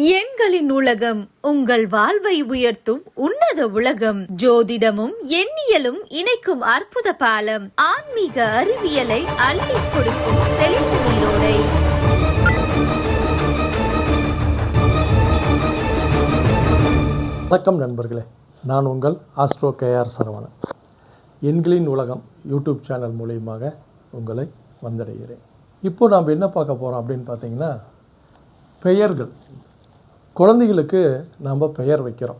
எண்களின் உலகம் உங்கள் வாழ்வை உயர்த்தும் உன்னத உலகம். ஜோதிடமும் எண்ணியலும் இணைக்கும் அற்புத பாலம். ஆன்மீக அறிவியலை அள்ளிக் கொடுக்கும் தெளிந்த நீரோடை. வணக்கம் நண்பர்களே, நான் உங்கள் ஆஸ்ட்ரோ கேஆர் சரவணன். எண்களின் உலகம் யூடியூப் சேனல் மூலியமாக உங்களை வந்தடைகிறேன். இப்போது நாம் என்ன பார்க்க போகிறோம் அப்படின்னு பார்த்தீங்கன்னா, பெயர்கள். குழந்தைகளுக்கு நாம் பெயர் வைக்கிறோம்.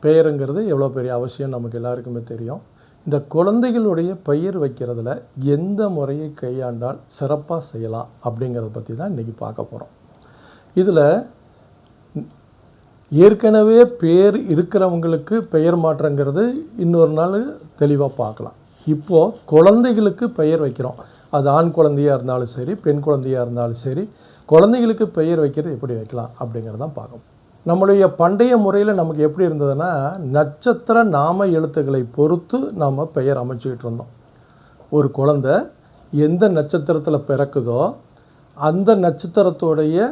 பெயருங்கிறது எவ்வளோ பெரிய அவசியம் நமக்கு எல்லாருக்குமே தெரியும். இந்த குழந்தைகளுடைய பெயர் வைக்கிறதுல எந்த முறையை கையாண்டால் சிறப்பாக செய்யலாம் அப்படிங்கிறத பற்றி தான் இன்றைக்கி பார்க்க போகிறோம். இதில் ஏற்கனவே பேர் இருக்கிறவங்களுக்கு பெயர் மாற்றங்கிறது இன்னொரு நாள் தெளிவாக பார்க்கலாம். இப்போது குழந்தைகளுக்கு பெயர் வைக்கிறோம். அது ஆண் குழந்தையாக இருந்தாலும் சரி, பெண் குழந்தையாக இருந்தாலும் சரி, குழந்தைகளுக்கு பெயர் வைக்கிறது எப்படி வைக்கலாம் அப்படிங்கிறதான் பார்க்கணும். நம்மளுடைய பண்டைய முறையில் நமக்கு எப்படி இருந்ததுன்னா, நட்சத்திர நாம எழுத்துக்களை பொறுத்து நாம் பெயர் அமைச்சிக்கிட்டு இருந்தோம். ஒரு குழந்தை எந்த நட்சத்திரத்தில் பிறக்குதோ அந்த நட்சத்திரத்துடைய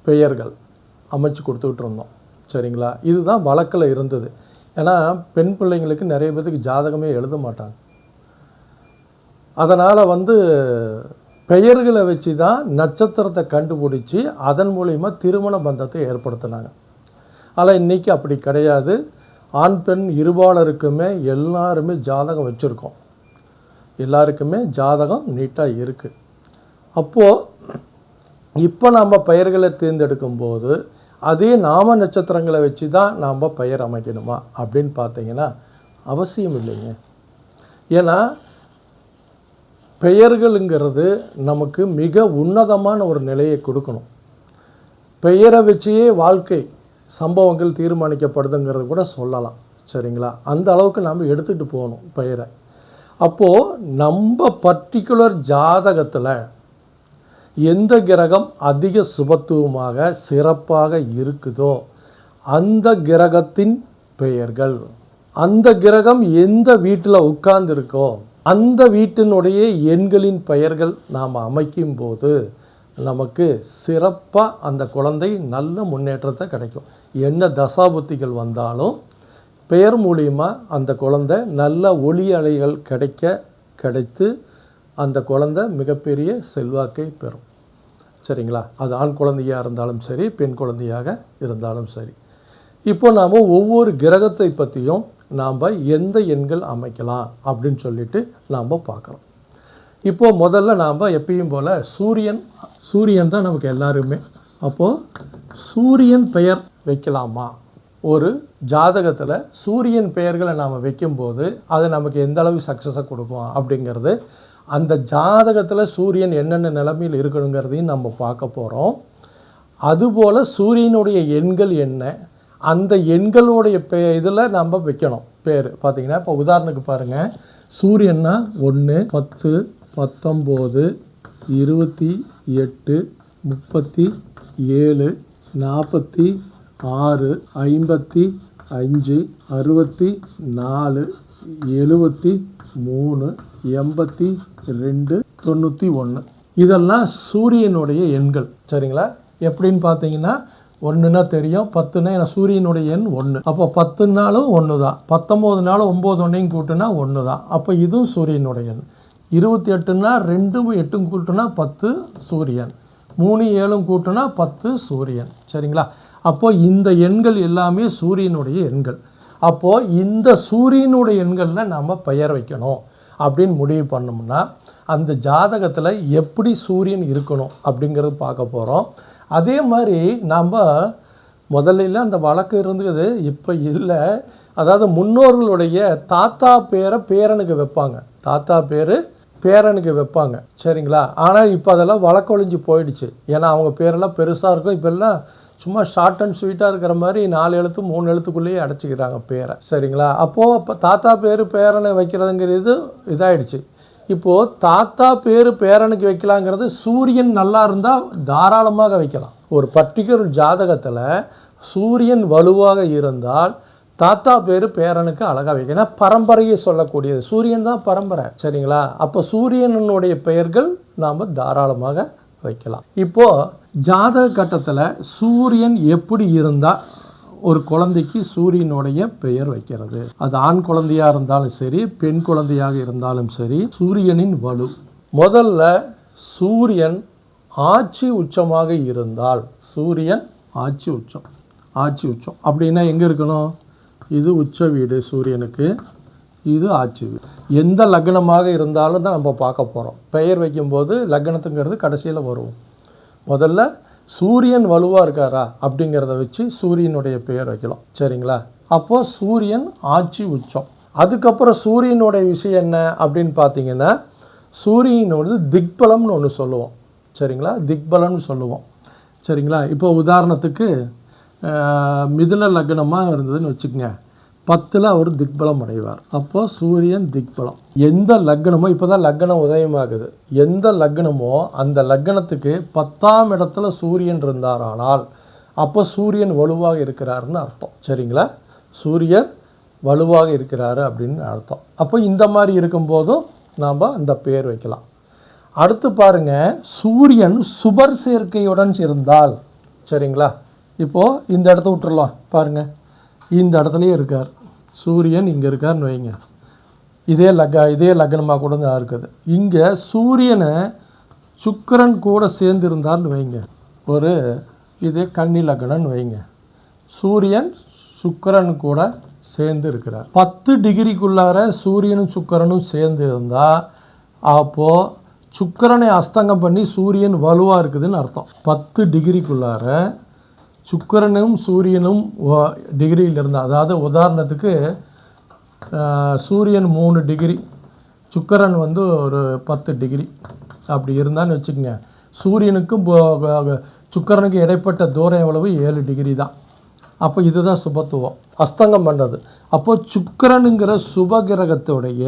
பெயர்கள் அமைச்சு கொடுத்துக்கிட்டு இருந்தோம். சரிங்களா? இதுதான் வழக்கில் இருந்தது. ஏன்னா பெண் பிள்ளைங்களுக்கு நிறைய பேருக்கு ஜாதகமே எழுத மாட்டாங்க. அதனால் பெயர்களை வச்சு தான் நட்சத்திரத்தை கண்டுபிடிச்சி அதன் மூலிமா திருமண பந்தத்தை ஏற்படுத்தினாங்க. ஆனால் இன்றைக்கி அப்படி கிடையாது. ஆண் பெண் இருபாலருக்குமே எல்லாருமே ஜாதகம் வச்சுருக்கோம். எல்லாருக்குமே ஜாதகம் நீட்டாக இருக்குது. அப்போது இப்போ நாம் பெயர்களை தேர்ந்தெடுக்கும்போது அதே நாம நட்சத்திரங்களை வச்சு தான் நாம் பெயர் அமைக்கணுமா அப்படின்னு பார்த்தீங்கன்னா அவசியம் இல்லைங்க. ஏன்னா பெயர்களுங்கிறது நமக்கு மிக உன்னதமான ஒரு நிலையை கொடுக்கணும். பெயரை வச்சே வாழ்க்கை சம்பவங்கள் தீர்மானிக்கப்படுதுங்கிறது கூட சொல்லலாம். சரிங்களா? அந்த அளவுக்கு நாம் எடுத்துகிட்டு போகணும் பெயரை. அப்போது நம்ம பர்டிகுலர் ஜாதகத்தில் எந்த கிரகம் அதிக சுபத்துவமாக சிறப்பாக இருக்குதோ அந்த கிரகத்தின் பெயர்கள், அந்த கிரகம் எந்த வீட்டில் உட்கார்ந்துருக்கோ அந்த வீட்டினுடைய எண்களின் பெயர்கள் நாம் அமைக்கும் போது நமக்கு சிறப்பாக அந்த குழந்தை நல்ல முன்னேற்றத்தை கிடைக்கும். என்ன தசாபுத்திகள் வந்தாலும் பெயர் மூலியமாக அந்த குழந்தை நல்ல ஒளி அலைகள் கிடைத்து அந்த குழந்தை மிகப்பெரிய செல்வாக்கை பெறும். சரிங்களா? அது ஆண் குழந்தையாக இருந்தாலும் சரி, பெண் குழந்தையாக இருந்தாலும் சரி. இப்போ நாம் ஒவ்வொரு கிரகத்தை பற்றியும் நாம் எந்த எண்கள் அமைக்கலாம் அப்படின்னு சொல்லிட்டு நாம் பார்க்குறோம். இப்போது முதல்ல நாம் எப்பயும் போல் சூரியன் தான் நமக்கு எல்லாருமே. அப்போது சூரியன் பெயர் வைக்கலாமா? ஒரு ஜாதகத்தில் சூரியன் பெயர்களை நாம் வைக்கும்போது அது நமக்கு எந்த அளவு சக்ஸஸை கொடுக்கும் அப்படிங்கிறது, அந்த ஜாதகத்தில் சூரியன் என்னென்ன நிலைமையில் இருக்கணுங்கிறதையும் நம்ம பார்க்க போகிறோம். அதுபோல் சூரியனுடைய எண்கள் என்ன, அந்த எண்களுடைய இதில் நம்ம வைக்கணும் பேர். பார்த்திங்கன்னா இப்போ உதாரணத்துக்கு பாருங்கள், சூரியன்னா 1, 10, 19, 28, 37, 46, 55, 64, 73, 82, 91 இதெல்லாம் சூரியனுடைய எண்கள். சரிங்களா? எப்படின்னு பார்த்தீங்கன்னா, 1ன்னா தெரியும், 10ன்னா ஏன்னா சூரியனுடைய எண் 1. அப்போ 10னாலும் 1 தான், 19னாலும் 9 ஒன்றையும் கூட்டுனா 1 தான். அப்போ இதுவும் சூரியனுடைய எண். 28ன்னா 2 8 கூட்டுனா 10 சூரியன், 3 7 கூட்டுனா 10 சூரியன். சரிங்களா? அப்போது இந்த எண்கள் எல்லாமே சூரியனுடைய எண்கள். அப்போது இந்த சூரியனுடைய எண்களில் நம்ம பெயர் வைக்கணும் அப்படின்னு முடிவு பண்ணோம்னா அந்த ஜாதகத்தில் எப்படி சூரியன் இருக்கணும் அப்படிங்கிறது பார்க்க போகிறோம். அதே மாதிரி நாம் முதல்ல அந்த வழக்கு இருந்தது, இப்போ இல்லை. அதாவது முன்னோர்களுடைய தாத்தா பேரை பேரனுக்கு வைப்பாங்க, தாத்தா பேர் பேரனுக்கு வைப்பாங்க. சரிங்களா? ஆனால் இப்போ அதெல்லாம் வழக்கொழிஞ்சு போயிடுச்சு. ஏன்னா அவங்க பேரெல்லாம் பெருசாக இருக்கும். இப்போல்லாம் சும்மா ஷார்ட் அண்ட் ஸ்வீட்டாக இருக்கிற மாதிரி 4 எழுத்து 3 எழுத்துக்குள்ளேயே அடைச்சிக்கிறாங்க பேரை. சரிங்களா? அப்போது இப்போ தாத்தா பேர் பேரனை வைக்கிறதுங்கிறது இதாகிடுச்சு. இப்போது தாத்தா பேர் பேரனுக்கு வைக்கலாங்கிறது சூரியன் நல்லா இருந்தால் தாராளமாக வைக்கலாம். ஒரு பர்டிகுலர் ஜாதகத்தில் சூரியன் வலுவாக இருந்தால் தாத்தா பேர் பேரனுக்கு அழகாக வைக்கணும். ஏன்னா பரம்பரையை சொல்லக்கூடியது சூரியன் தான் பரம்பரை. சரிங்களா? அப்போ சூரியனுடைய பெயர்கள் நாம் தாராளமாக வைக்கலாம். இப்போது ஜாதக கட்டத்தில் சூரியன் எப்படி இருந்தால் ஒரு குழந்தைக்கு சூரியனுடைய பெயர் வைக்கிறது? அது ஆண் குழந்தையாக இருந்தாலும் சரி, பெண் குழந்தையாக இருந்தாலும் சரி, சூரியனின் வலு. முதல்ல சூரியன் ஆட்சி உச்சமாக இருந்தால், சூரியன் ஆட்சி உச்சம் அப்படின்னா எங்கே இருக்கணும்? இது உச்ச வீடு சூரியனுக்கு, இது ஆட்சி வீடு. எந்த லக்னமாக இருந்தாலும் தான் நம்ம பார்க்க போகிறோம். பெயர் வைக்கும்போது லக்னத்துங்கிறது கடைசியில் வரும். முதல்ல சூரியன் வலுவாக இருக்காரா அப்படிங்கிறத வச்சு சூரியனுடைய பெயர் வைக்கலாம். சரிங்களா? அப்போது சூரியன் ஆட்சி உச்சம். அதுக்கப்புறம் சூரியனுடைய விஷயம் என்ன அப்படின்னு பார்த்தீங்கன்னா, சூரியனோட திக்பலம்னு ஒன்று சொல்லுவோம். சரிங்களா? திக்பலம்னு சொல்லுவோம். சரிங்களா? இப்போ உதாரணத்துக்கு மிதுன லக்னமாக இருந்ததுன்னு வச்சுக்கோங்க, 10ல் அவர் திக்பலம் அடைவார். அப்போது சூரியன் திக்பலம். எந்த லக்னமோ, இப்போ தான் லக்னம் உதயமாகுது, எந்த லக்னமோ அந்த லக்னத்துக்கு 10ஆம் இடத்துல சூரியன் இருந்தாரானால் அப்போ சூரியன் வலுவாக இருக்கிறாருன்னு அர்த்தம். சரிங்களா? சூரியன் வலுவாக இருக்கிறாரு அப்படின்னு அர்த்தம். அப்போ இந்த மாதிரி இருக்கும்போதும் நாம் அந்த பெயர் வைக்கலாம். அடுத்து பாருங்கள், சூரியன் சுபர் சேர்க்கையுடன் இருந்தால், சரிங்களா? இப்போது இந்த இடத்த விட்டுறலாம். பாருங்கள், இந்த இடத்துலையே இருக்கார் சூரியன், இங்கே இருக்கார்னு வைங்க. இதே லக்னமாக கூட தான் இருக்குது. இங்கே சூரியனை சுக்கிரன் கூட சேர்ந்து இருந்தார்னு வைங்க. இதே கன்னி லக்னம்னு வைங்க. சூரியன் சுக்கிரன் கூட சேர்ந்து இருக்கிறார். 10 டிகிரிக்குள்ளார சூரியனும் சுக்கிரனும் சேர்ந்து இருந்தால் அப்போது சுக்கிரனை அஸ்தங்கம் பண்ணி சூரியன் வலுவாக இருக்குதுன்னு அர்த்தம். 10 டிகிரிக்குள்ளார சுக்கிரனும் சூரியனும் டிகிரியில் இருந்தால், அதாவது உதாரணத்துக்கு சூரியன் 3 டிகிரி, சுக்கிரன் ஒரு 10 டிகிரி அப்படி இருந்தான்னு வச்சுக்கோங்க. சூரியனுக்கும் சுக்கிரனுக்கு இடைப்பட்ட தூரம் எவ்வளவு? 7 டிகிரி தான். அப்போ இதுதான் சுபத்துவம், அஸ்தங்கம் பண்ணுறது. அப்போது சுக்கிரனுங்கிற சுபகிரகத்துடைய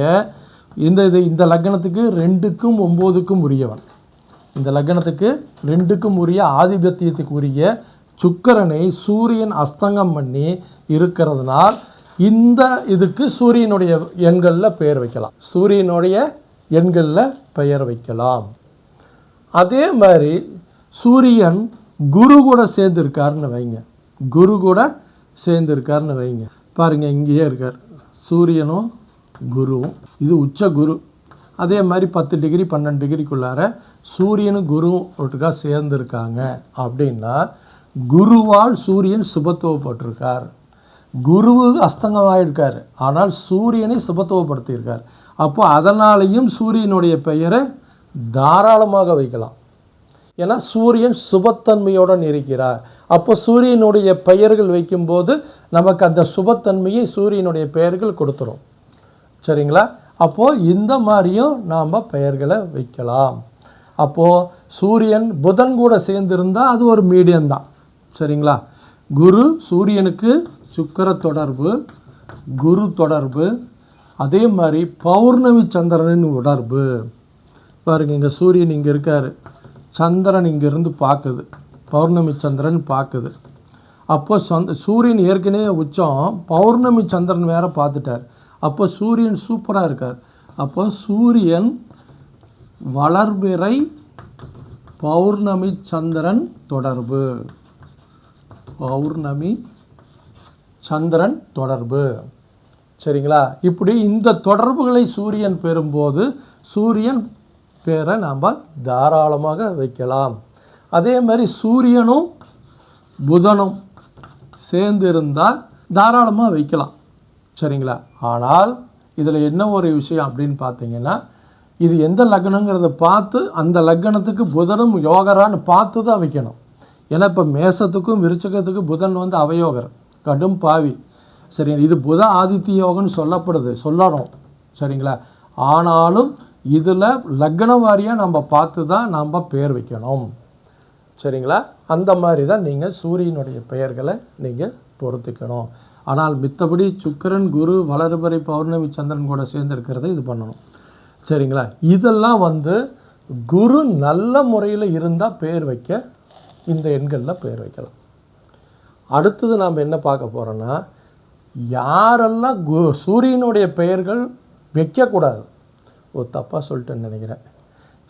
இந்த லக்னத்துக்கு 2க்கும் 9க்கும் உரியவன், இந்த லக்னத்துக்கு 2க்கும் உரிய ஆதிபத்தியத்துக்கு உரிய சுக்கிரனை சூரியன் அஸ்தங்கம் பண்ணி இருக்கிறதுனால் இந்த இதுக்கு சூரியனுடைய எண்களில் பெயர் வைக்கலாம். சூரியனுடைய எண்களில் பெயர் வைக்கலாம். அதே மாதிரி சூரியன் குரு கூட சேர்ந்துருக்காருன்னு வைங்க. குரு கூட சேர்ந்துருக்காருன்னு வைங்க. பாருங்கள், இங்கேயே இருக்கார் சூரியனும் குருவும். இது உச்ச குரு. அதே மாதிரி 10 டிகிரி 12 டிகிரிக்குள்ளார சூரியனும் குருவும் ஒட்டுக்காக சேர்ந்துருக்காங்க அப்படின்னா குருவால் சூரியன் சுபத்துவப்பட்டிருக்கார். குருவு அஸ்தங்கமாயிருக்கார், ஆனால் சூரியனை சுபத்துவப்படுத்தியிருக்கார். அப்போ அதனாலேயும் சூரியனுடைய பெயரை தாராளமாக வைக்கலாம். ஏன்னா சூரியன் சுபத்தன்மையுடன் இருக்கிறார். அப்போ சூரியனுடைய பெயர்கள் வைக்கும்போது நமக்கு அந்த சுபத்தன்மையை சூரியனுடைய பெயர்கள் கொடுத்துரும். சரிங்களா? அப்போது இந்த மாதிரியும் நாம் பெயர்களை வைக்கலாம். அப்போது சூரியன் புதன் கூட சேர்ந்துருந்தால் அது ஒரு மீடியம் தான். சரிங்களா? குரு சூரியனுக்கு சுக்கிர தொடர்பு, குரு தொடர்பு. அதே மாதிரி பௌர்ணமி சந்திரனின் தொடர்பு. பாருங்கள், இங்கே சூரியன் இங்கே இருக்கார், சந்திரன் இங்கேருந்து பார்க்குது, பௌர்ணமி சந்திரன் பார்க்குது. அப்போ சூரியன் ஏற்கனவே உச்சம், பௌர்ணமி சந்திரன் வேறு பார்த்துட்டார். அப்போ சூரியன் சூப்பராக இருக்கார். அப்போ சூரியன் வளர்பிறை பௌர்ணமி சந்திரன் தொடர்பு, பௌர்ணமி சந்திரன் தொடர்பு. சரிங்களா? இப்படி இந்த தொடர்புகளை சூரியன் பெறும்போது சூரியன் பேரை நாம் தாராளமாக வைக்கலாம். அதே மாதிரி சூரியனும் புதனும் சேர்ந்து இருந்தால் தாராளமாக வைக்கலாம். சரிங்களா? ஆனால் இதில் என்ன ஒரு விஷயம் அப்படின்னு பார்த்தீங்கன்னா, இது எந்த லக்னங்கிறத பார்த்து அந்த லக்னத்துக்கு புதனும் யோகரான்னு பார்த்து தான் வைக்கணும். ஏன்னா இப்போ மேசத்துக்கும் விருச்சகத்துக்கும் புதன் அவயோகர், கடும் பாவி. சரி, இது புத ஆதித்ய யோகம்னு சொல்லறோம். சரிங்களா? ஆனாலும் இதில் லக்ன வாரியாக நம்ம பார்த்து தான் நம்ம பெயர் வைக்கணும். சரிங்களா? அந்த மாதிரி தான் நீங்கள் சூரியனுடைய பெயர்களை நீங்கள் பொறுத்துக்கணும். ஆனால் மித்தபடி சுக்கிரன் குரு வளர்பிறை பௌர்ணமி சந்திரன் கூட சேர்ந்துருக்கிறத இது பண்ணணும். சரிங்களா? இதெல்லாம் குரு நல்ல முறையில் இருந்தால் பெயர் வைக்க இந்த எண்களில் பெயர் வைக்கலாம். அடுத்தது நாம் என்ன பார்க்க போகிறோன்னா, யாரெல்லாம் சூரியனுடைய பெயர்கள் வைக்கக்கூடாது. தப்பாக சொல்லிட்டேன்னு நினைக்கிறேன்.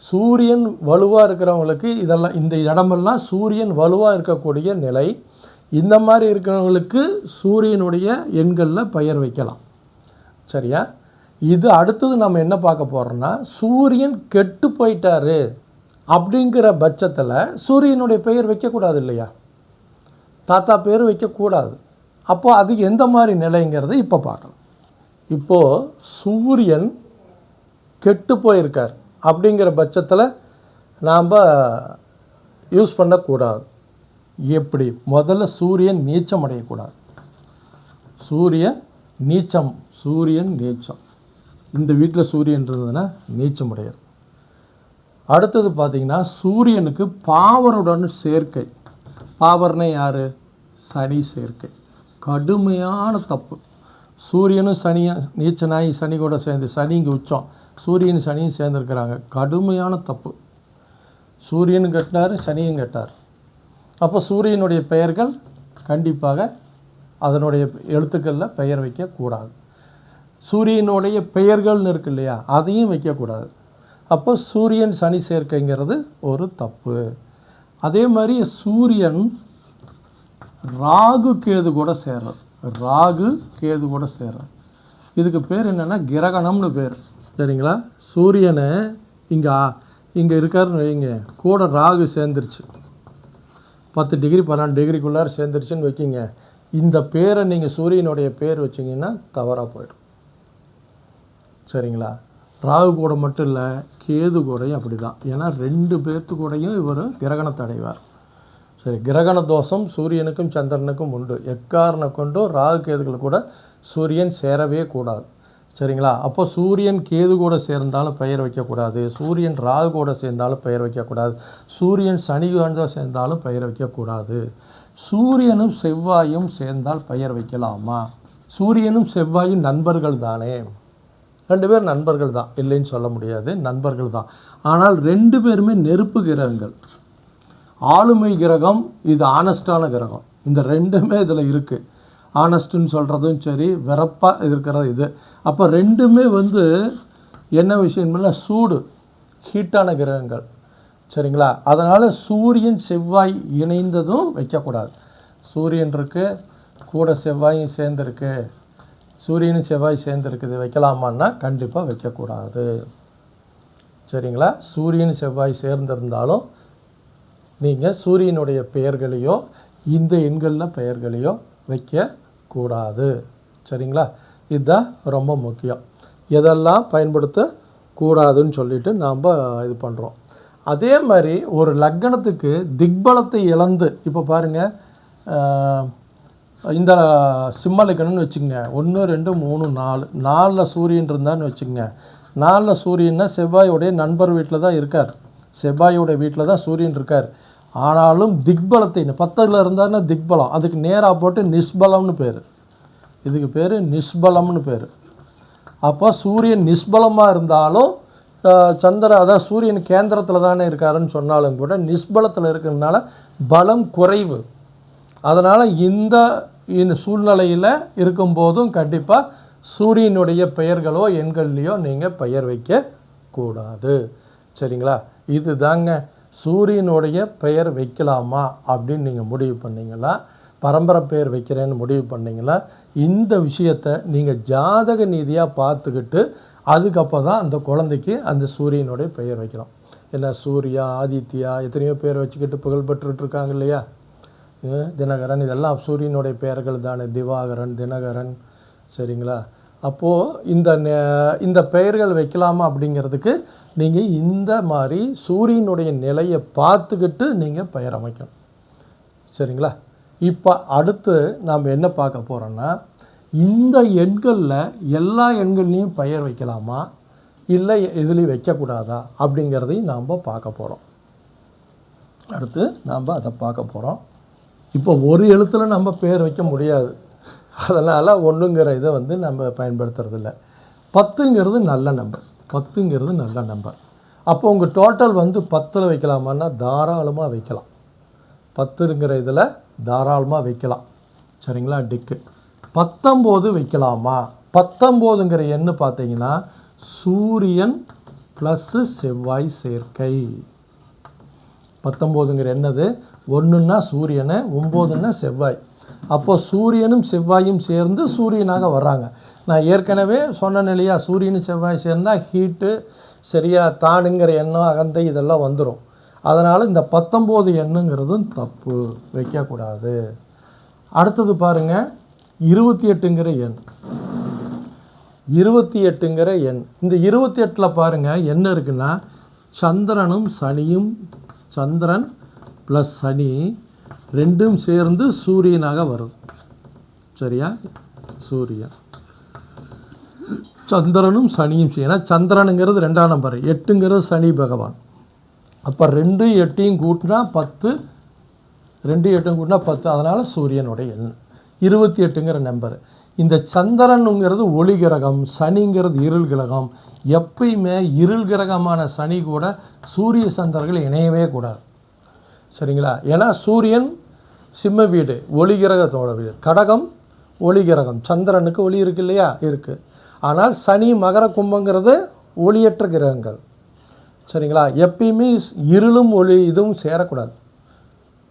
சூரியன் வலுவாக இருக்கிறவங்களுக்கு இதெல்லாம் இந்த இடமெல்லாம் சூரியன் வலுவாக இருக்கக்கூடிய நிலை. இந்த மாதிரி இருக்கிறவங்களுக்கு சூரியனுடைய எண்களில் பெயர் வைக்கலாம். சரியா? இது அடுத்தது நம்ம என்ன பார்க்க போகிறோம்னா, சூரியன் கெட்டு போயிட்டாரு அப்படிங்கிற பட்சத்தில் சூரியனுடைய பெயர் வைக்கக்கூடாது இல்லையா? தாத்தா பேர் வைக்கக்கூடாது. அப்போது அது எந்த மாதிரி நிலைங்கிறத இப்போ பார்க்கலாம். இப்போது சூரியன் கெட்டு போயிருக்கார் அப்படிங்கிற பட்சத்தில் நாம் யூஸ் பண்ணக்கூடாது. எப்படி? முதல்ல சூரியன் நீச்சம் அடையக்கூடாது. சூரியன் நீச்சம். இந்த வீட்டில் சூரியன் இருந்ததுன்னா நீச்சம் அடையாது. அடுத்தது பார்த்திங்கன்னா, சூரியனுக்கு பாவருடன் சேர்க்கை. பாவர்னா யார்? சனி சேர்க்கை. கடுமையான தப்பு. சூரியனும் சனியும் நீச்சனாகி சனி கூட சேர்ந்து, சனி இங்கே உச்சம், சூரியன் சனியும் சேர்ந்துருக்கிறாங்க. கடுமையான தப்பு. சூரியனும் கெட்டார், சனியும் கெட்டார். அப்போ சூரியனுடைய பெயர்கள் கண்டிப்பாக அதனுடைய எழுத்துக்களில் பெயர் வைக்கக்கூடாது. சூரியனுடைய பெயர்கள்னு இருக்கு இல்லையா, அதையும் வைக்கக்கூடாது. அப்போ சூரியன் சனி சேர்க்கைங்கிறது ஒரு தப்பு. அதே மாதிரி சூரியன் ராகு கேது கூட சேர்றது. இதுக்கு பேர் என்னென்னா கிரகணம்னு பேர். சரிங்களா? சூரியனை இங்கே இருக்காருன்னு வைங்க, கூட ராகு சேர்ந்துருச்சு, 10 டிகிரி 12 டிகிரிக்குள்ளார சேர்ந்துருச்சுன்னு வைக்கிங்க. இந்த பேரை நீங்கள் சூரியனுடைய பேர் வச்சிங்கன்னா தவறாக போயிடும். சரிங்களா? ராகு கூட மட்டும் இல்லை, கேது கூடையும் அப்படி தான். ஏன்னா 2 பேர்த்து கூடையும் இவர் கிரகணத்தை அடைவார். சரி, கிரகண தோஷம் சூரியனுக்கும் சந்திரனுக்கும் உண்டு. எக்காரணம் கொண்டும் ராகு கேதுகள் கூட சூரியன் சேரவே கூடாது. சரிங்களா? அப்போ சூரியன் கேது கூட சேர்ந்தாலும் பெயர் வைக்கக்கூடாது. சூரியன் ராகு கூட சேர்ந்தாலும் பெயர் வைக்கக்கூடாது. சூரியன் சனி கூட சேர்ந்தாலும் பெயர் வைக்கக்கூடாது. சூரியனும் செவ்வாயும் சேர்ந்தால் பெயர் வைக்கலாமா? சூரியனும் செவ்வாயும் நண்பர்கள் தானே. 2 பேர் நண்பர்கள் தான், இல்லைன்னு சொல்ல முடியாது, நண்பர்கள் தான். ஆனால் 2 பேருமே நெருப்பு கிரகங்கள். ஆளுமை கிரகம், இது ஆனஸ்டான கிரகம். இந்த 2மே இதில் இருக்குது. ஆனஸ்ட்டுன்னு சொல்கிறதும் சரி, வெறப்பாக இருக்கிறது இது. அப்போ 2மே என்ன விஷயம்னா சூடு, ஹீட்டான கிரகங்கள். சரிங்களா? அதனால் சூரியன் செவ்வாய் இணைந்ததும் வைக்கக்கூடாது. சூரியன் இருக்குது, கூட செவ்வாயும் சேர்ந்துருக்கு, சூரியனும் செவ்வாய் சேர்ந்துருக்குது, வைக்கலாமான்னா கண்டிப்பாக வைக்கக்கூடாது. சரிங்களா? சூரியன் செவ்வாய் சேர்ந்திருந்தாலும் நீங்கள் சூரியனுடைய பெயர்களையோ இந்த எண்களில் பெயர்களையோ வைக்கக்கூடாது. சரிங்களா? இதுதான் ரொம்ப முக்கியம். எதெல்லாம் பயன்படுத்தக்கூடாதுன்னு சொல்லிட்டு நாம் இது பண்ணுறோம். அதே மாதிரி ஒரு லக்னத்துக்கு திக்பலத்தை இழந்து, இப்போ பாருங்கள், இந்த சிம்ம லக்னம்னு வச்சுக்கோங்க, 1 2 3 4 4ல் சூரியன் இருந்தான்னு வச்சுக்கோங்க. 4ல் சூரியன்னா செவ்வாயோடைய நண்பர் வீட்டில் தான் இருக்கார், செவ்வாயோடைய வீட்டில் தான் சூரியன் இருக்கார். ஆனாலும் திக்பலத்தை 10ல் இருந்தார்னா திக்பலம், அதுக்கு நேராக போட்டு நிஷ்பலம்னு பேர். இதுக்கு பேர் நிஷ்பலம்னு பேர். அப்போ சூரியன் நிஷ்பலமாக இருந்தாலும் அதாவது சூரியன் கேந்திரத்தில் தானே இருக்காருன்னு சொன்னாலும் கூட நிஷ்பலத்தில் இருக்கிறதுனால பலம் குறைவு. அதனால் இந்த சூழ்நிலையில் இருக்கும்போதும் கண்டிப்பாக சூரியனுடைய பெயர்களோ எண்கள்லையோ நீங்கள் பெயர் வைக்கக்கூடாது. சரிங்களா? இது தாங்க சூரியனுடைய பெயர் வைக்கலாமா அப்படின்னு நீங்கள் முடிவு பண்ணிங்களா, பரம்பரை பெயர் வைக்கிறேன்னு முடிவு பண்ணிங்களா, இந்த விஷயத்தை நீங்கள் ஜாதக நீதியாக பார்த்துக்கிட்டு அதுக்கப்புறம் தான் அந்த குழந்தைக்கு அந்த சூரியனுடைய பெயர் வைக்கலாம். ஏன்னா சூர்யா, ஆதித்யா, எத்தனையோ பேர் வச்சுக்கிட்டு புகழ்பெற்றுட்டு இருக்காங்க இல்லையா? தினகரன், இதெல்லாம் சூரியனுடைய பெயர்கள் தானே, திவாகரன், தினகரன். சரிங்களா? அப்போது இந்த பெயர்கள் வைக்கலாமா அப்படிங்கிறதுக்கு நீங்கள் இந்த மாதிரி சூரியனுடைய நிலையை பார்த்துக்கிட்டு நீங்கள் பெயர் அமைக்கணும். சரிங்களா? இப்போ அடுத்து நாம் என்ன பார்க்க போகிறோன்னா, இந்த எண்களில் எல்லா எண்கள்லையும் பெயர் வைக்கலாமா இல்லை எதுலேயும் வைக்கக்கூடாதா அப்படிங்கிறதையும் நாம் பார்க்க போகிறோம். அடுத்து நாம் அதை பார்க்க போகிறோம். இப்போ ஒரு எழுத்தில் நம்ம பேர் வைக்க முடியாது, அதனால் 1ங்கிற இதை நம்ம பயன்படுத்துறதில்ல. 10ங்கிறது நல்ல நம்பர். அப்போ உங்கள் டோட்டல் 10ல் வைக்கலாமான்னா தாராளமாக வைக்கலாம். 10ங்கிற இதில் தாராளமாக வைக்கலாம். சரிங்களா? டிக்கு 19 வைக்கலாமா? 19ங்கிற எண்ணு பார்த்தீங்கன்னா சூரியன் ப்ளஸ்ஸு செவ்வாய் சேர்க்கை. 19ங்கிற என்னது? 1ன்னா சூரியனை, 9ன்னா செவ்வாய். அப்போது சூரியனும் செவ்வாயும் சேர்ந்து சூரியனாக வர்றாங்க. நான் ஏற்கனவே சொன்னேன் இல்லையா, சூரியனும் செவ்வாய் சேர்ந்தால் ஹீட்டு சரியா தானுங்கிற எண்ணம் அகந்தை இதெல்லாம் வந்துடும். அதனால் இந்த 19 எண்ணுங்கிறதும் தப்பு, வைக்கக்கூடாது. அடுத்தது பாருங்கள், 28ங்கிற எண். 28ங்கிற எண். இந்த 28ல் பாருங்கள் என்ன இருக்குன்னா, சந்திரனும் சனியும், சந்திரன் ப்ளஸ் சனி ரெண்டும் சேர்ந்து சூரியனாக வரும். சரியா? சூரியன் சந்திரனும் சனியும், ஏன்னா சந்திரனுங்கிறது 2ஆம் நம்பர், 8ங்கிறது சனி பகவான். அப்போ 2 8 கூட்டினா 10, 2 8 கூட்டினா 10, அதனால் சூரியனுடைய எண் 28ங்கிற நம்பர். இந்த சந்திரனுங்கிறது ஒளி கிரகம், சனிங்கிறது இருள் கிரகம். எப்பயுமே இருள் கிரகமான சனி கூட சூரிய சந்திரர்கள் இணையவே கூடாது. சரிங்களா? ஏன்னா சூரியன் சிம்ம வீடு, ஒளி கிரகத்தோட வீடு. கடகம் ஒளி கிரகம், சந்திரனுக்கு ஒளி இருக்கு இல்லையா? இருக்குது. ஆனால் சனி மகர கும்பங்கிறது ஒளியற்ற கிரகங்கள். சரிங்களா? எப்பயுமே இருளும் ஒளி இதுவும் சேரக்கூடாது,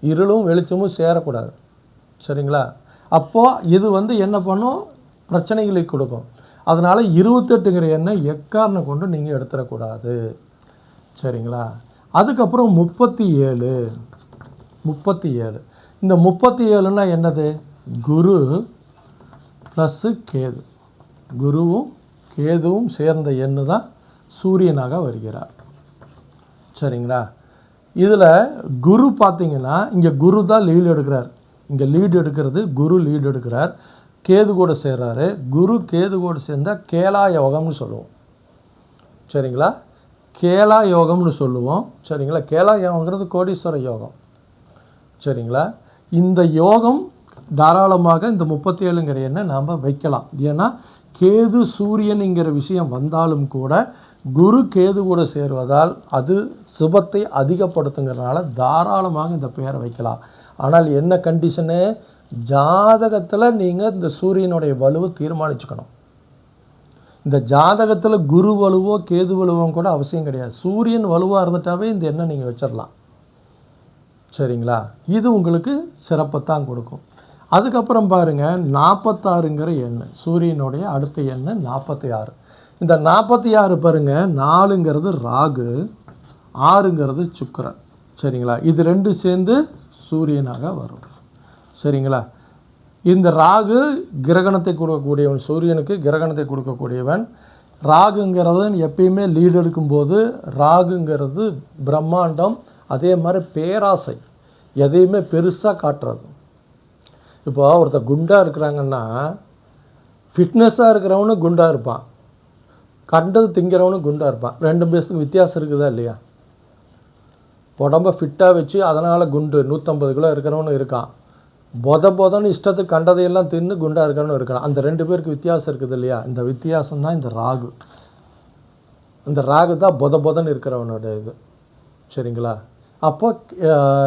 இருளும் வெளிச்சமும் சேரக்கூடாது. சரிங்களா? அப்போது இது என்ன பண்ணும்? பிரச்சனைகளை கொடுக்கும். அதனால் 28ங்கிற எண்ணை எக்காரணம் கொண்டு நீங்கள் எடுத்துடக்கூடாது. சரிங்களா? அதுக்கப்புறம் 37. இந்த 37ன்னா என்னது? குரு ப்ளஸ்ஸு கேது. குருவும் கேதுவும் சேர்ந்த எண்ணு தான் சூரியனாக வருகிறார். சரிங்களா? இதில் குரு பார்த்திங்கன்னா இங்கே குரு தான் லீடு எடுக்கிறார். இங்கே லீடு எடுக்கிறது குரு லீடு எடுக்கிறார். கேது கூட சேர்றாரு. குரு கேது கூட சேர்ந்தால் கேலா யோகம்னு சொல்லுவோம். சரிங்களா? கேலா யோகம்னு சொல்லுவோம். சரிங்களா? கேலா யோகங்கிறது கோடீஸ்வர யோகம். சரிங்களா? இந்த யோகம் தாராளமாக இந்த 37ங்கிற எண்ணை நாம் வைக்கலாம். ஏன்னா கேது சூரியனுங்கிற விஷயம் வந்தாலும் கூட குரு கேது கூட சேருவதால் அது சுபத்தை அதிகப்படுத்துங்கிறதுனால தாராளமாக இந்த பெயரை வைக்கலாம். ஆனால் என்ன கண்டிஷனு? ஜாதகத்தில் நீங்கள் இந்த சூரியனுடைய வலுவை தீர்மானிச்சுக்கணும். இந்த ஜாதகத்தில் குரு வலுவோ கேது வலுவோ கூட அவசியம் கிடையாது. சூரியன் வலுவாக இருந்துட்டாவே இந்த எண்ணை நீங்கள் வச்சிடலாம். சரிங்களா? இது உங்களுக்கு சிறப்பைத்தான் கொடுக்கும். அதுக்கப்புறம் பாருங்கள், 46ங்கிற எண். சூரியனுடைய அடுத்த எண் 46. இந்த 46 பாருங்கள், 4ங்கிறது ராகு, 6ங்கிறது சுக்கிரன். சரிங்களா? இது 2 சேர்ந்து சூரியனாக வரும். சரிங்களா? இந்த ராகு கிரகணத்தை கொடுக்கக்கூடியவன், சூரியனுக்கு கிரகணத்தை கொடுக்கக்கூடியவன். ராகுங்கிறது எப்பயுமே லீடு எடுக்கும்போது ராகுங்கிறது பிரம்மாண்டம், அதே மாதிரி பேராசை, எதையுமே பெருசாக காட்டுறது. இப்போ ஒருத்தர் குண்டாக இருக்கிறாங்கன்னா ஃபிட்னஸாக இருக்கிறவனு குண்டாக இருப்பான், கண்டது திங்கிறவனு குண்டாக இருப்பான். 2 பேருக்கு வித்தியாசம் இருக்குதா இல்லையா? உடம்பை ஃபிட்டாக வச்சு அதனால் குண்டு 150 கிலோ இருக்கிறவனு இருக்கான். பொதன்னு இஷ்டத்துக்கு கண்டதையெல்லாம் தின்னு குண்டாக இருக்கிறவனு இருக்கான். அந்த 2 பேருக்கு வித்தியாசம் இருக்குது இல்லையா? இந்த வித்தியாசம் தான் இந்த ராகு. இந்த ராகு தான் பொதன்னு இருக்கிறவனோட இது. சரிங்களா? அப்போ